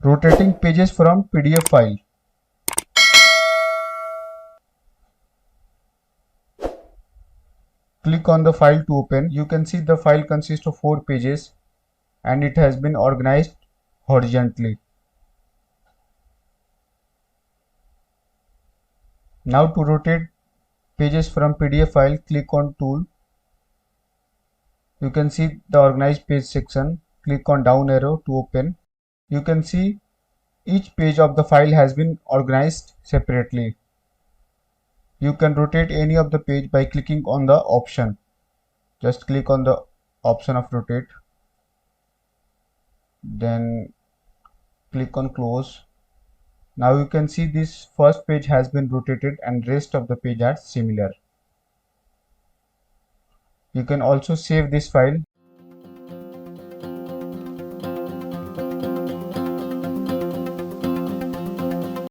Rotating pages from PDF file. Click on the file to open. You can see the file consists of 4 pages and it has been organized horizontally. Now to rotate pages from PDF file, click on Tool. You can see the organized page section. Click on down arrow to open. You can see each page of the file has been organized separately. You can rotate any of the page by clicking on the option. Just click on the option of rotate. Then click on close. Now you can see this first page has been rotated and rest of the page are similar. You can also save this file